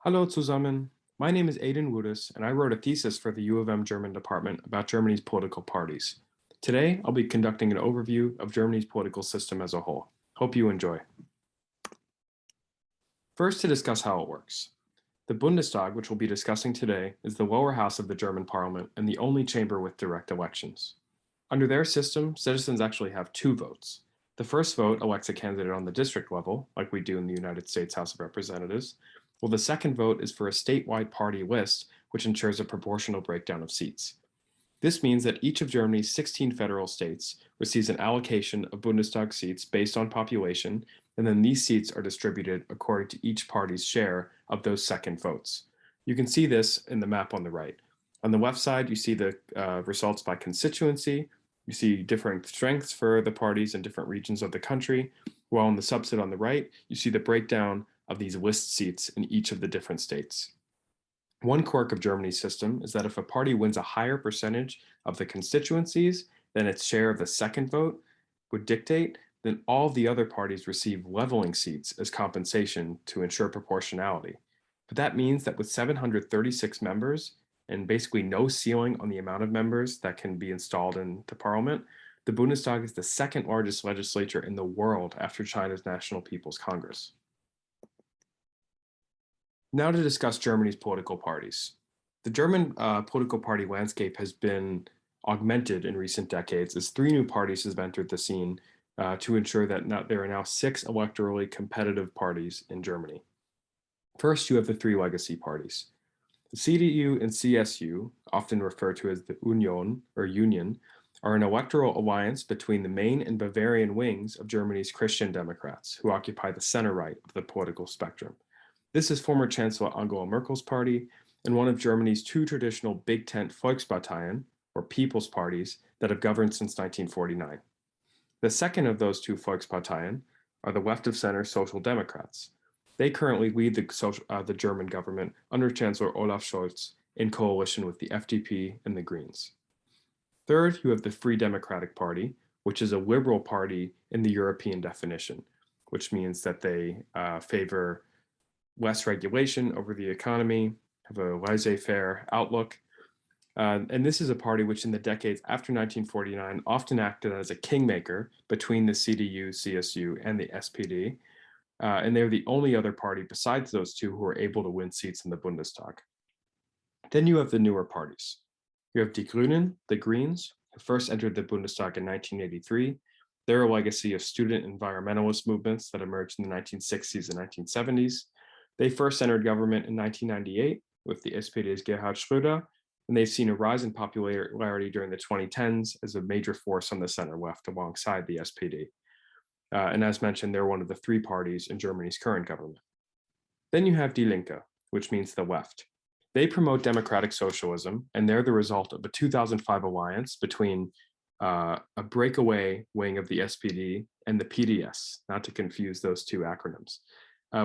Hallo zusammen. My name is Aidan Wudis, and I wrote a thesis for the U of M German department about Germany's political parties. Today, I'll be conducting an overview of Germany's political system as a whole. Hope you enjoy. First, to discuss how it works. The Bundestag, which we'll be discussing today, is the lower house of the German parliament and the only chamber with direct elections. Under their system, citizens actually have two votes. The first vote elects a candidate on the district level, like we do in the United States House of Representatives, while the second vote is for a statewide party list, which ensures a proportional breakdown of seats. This means that each of Germany's 16 federal states receives an allocation of Bundestag seats based on population, and then these seats are distributed according to each party's share of those second votes. You can see this in the map on the right. On the left side, you see the results by constituency. You see differing strengths for the parties in different regions of the country, while on the subset on the right, you see the breakdown of these list seats in each of the different states. One quirk of Germany's system is that if a party wins a higher percentage of the constituencies than its share of the second vote would dictate, then all the other parties receive leveling seats as compensation to ensure proportionality. But that means that with 736 members and basically no ceiling on the amount of members that can be installed in the parliament, the Bundestag is the second largest legislature in the world after China's National People's Congress. Now to discuss Germany's political parties. The German political party landscape has been augmented in recent decades as three new parties have entered the scene to ensure that there are now 6 electorally competitive parties in Germany. First, you have the 3 legacy parties. The CDU and CSU, often referred to as the Union or Union, are an electoral alliance between the Main and Bavarian wings of Germany's Christian Democrats, who occupy the center right of the political spectrum. This is former Chancellor Angela Merkel's party and one of Germany's 2 traditional Big Tent Volksparteien, or people's parties, that have governed since 1949. The second of those 2 Volksparteien are the left of center Social Democrats. They currently lead the German government under Chancellor Olaf Scholz in coalition with the FDP and the Greens. Third, you have the Free Democratic Party, which is a liberal party in the European definition, which means that they favor less regulation over the economy, have a laissez-faire outlook. And this is a party which in the decades after 1949 often acted as a kingmaker between the CDU, CSU, and the SPD. And they're the only other party besides those two who are able to win seats in the Bundestag. Then you have the newer parties. You have Die Grünen, the Greens, who first entered the Bundestag in 1983. They're a legacy of student environmentalist movements that emerged in the 1960s and 1970s. They first entered government in 1998 with the SPD's Gerhard Schröder, and they've seen a rise in popularity during the 2010s as a major force on the center left alongside the SPD. And as mentioned, they're one of the 3 parties in Germany's current government. Then you have Die Linke, which means the left. They promote democratic socialism, and they're the result of a 2005 alliance between a breakaway wing of the SPD and the PDS, not to confuse those 2 acronyms,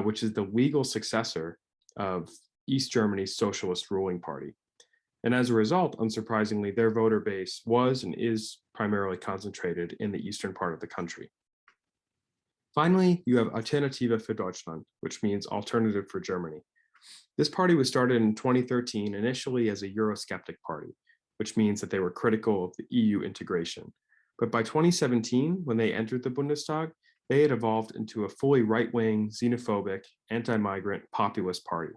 which is the legal successor of East Germany's socialist ruling party. And as a result, unsurprisingly, their voter base was and is primarily concentrated in the eastern part of the country. Finally, you have Alternative für Deutschland, which means Alternative for Germany. This party was started in 2013 initially as a Eurosceptic party, which means that they were critical of the EU integration. But by 2017, when they entered the Bundestag, they had evolved into a fully right-wing, xenophobic, anti-migrant populist party.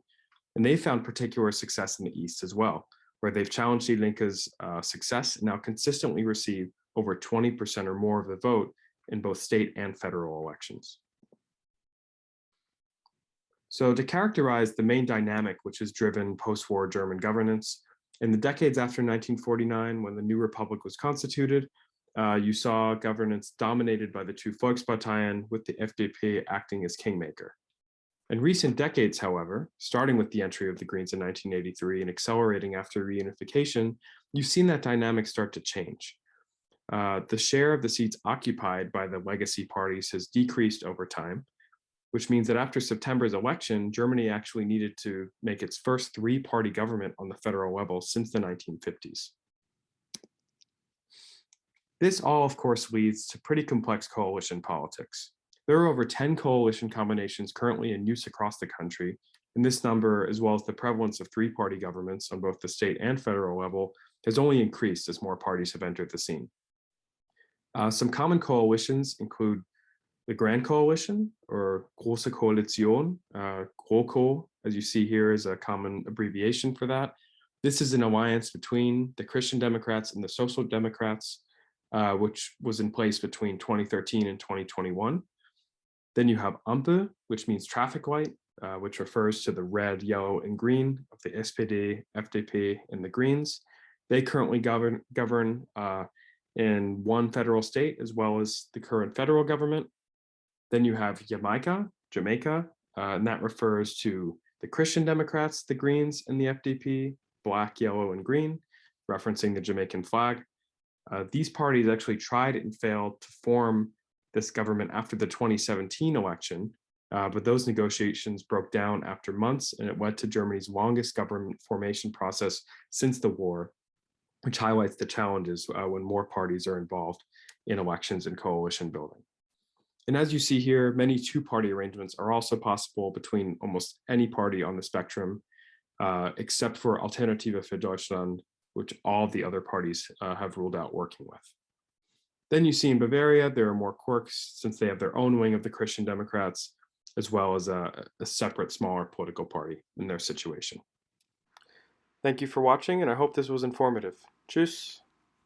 And they found particular success in the East as well, where they've challenged Die Linke's success and now consistently receive over 20% or more of the vote in both state and federal elections. So to characterize the main dynamic which has driven post-war German governance, in the decades after 1949, when the new republic was constituted, you saw governance dominated by the 2 Volksparteien, with the FDP acting as kingmaker. In recent decades, however, starting with the entry of the Greens in 1983 and accelerating after reunification, you've seen that dynamic start to change. The share of the seats occupied by the legacy parties has decreased over time, which means that after September's election, Germany actually needed to make its first 3-party government on the federal level since the 1950s. This all, of course, leads to pretty complex coalition politics. There are over 10 coalition combinations currently in use across the country, And this number, as well as the prevalence of three-party governments on both the state and federal level, has only increased as more parties have entered the scene. Some common coalitions include the Grand Coalition, or Große Koalition. GroKo, as you see here, is a common abbreviation for that. This is an alliance between the Christian Democrats and the Social Democrats, which was in place between 2013 and 2021. Then you have Ampel, which means traffic light, which refers to the red, yellow, and green of the SPD, FDP, and the Greens. They currently govern in one federal state, as well as the current federal government. Then you have Jamaica, and that refers to the Christian Democrats, the Greens, and the FDP, black, yellow, and green, referencing the Jamaican flag. These parties actually tried and failed to form this government after the 2017 election, but those negotiations broke down after months, and it led to Germany's longest government formation process since the war, which highlights the challenges when more parties are involved in elections and coalition building. And as you see here, many two-party arrangements are also possible between almost any party on the spectrum, except for Alternative für Deutschland, which all of the other parties have ruled out working with. Then you see in Bavaria, there are more quirks since they have their own wing of the Christian Democrats, as well as a separate, smaller political party in their situation. Thank you for watching, and I hope this was informative. Tschüss.